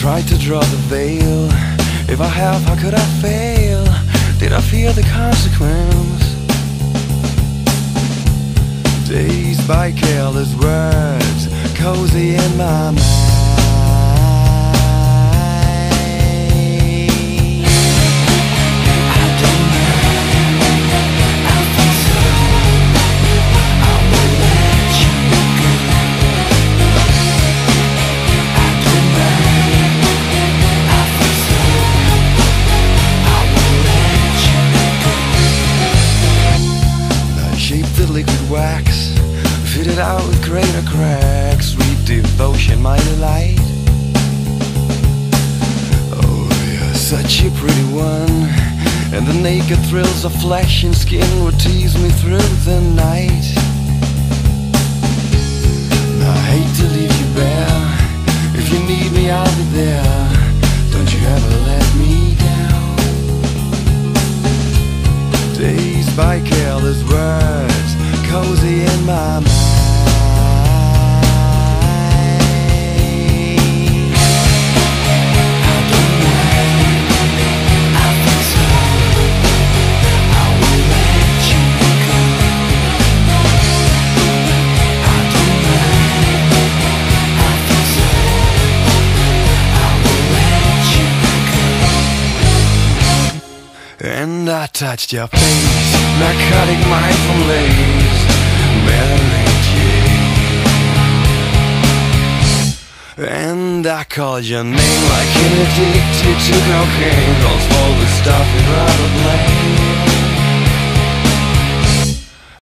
tried to draw the veil. If I have, how could I fail? Did I fear the consequence? Dazed by careless words, cozy in my mind. Liquid wax, fitted out with greater cracks. Sweet devotion, my delight. Oh, you're such a pretty one, and the naked thrills of flesh and skin would tease me through the night. I hate to leave you bare. If you need me, I'll be there. Don't you ever let me down. Dazed by careless words, cozy in my mind. I don't mind, I think so. I will let you go. I don't mind, I think so. I will let you go. And I touched your face, narcotic mindful lace, and I called your name like an addicted to cocaine. Calls all the stuff is out of blame.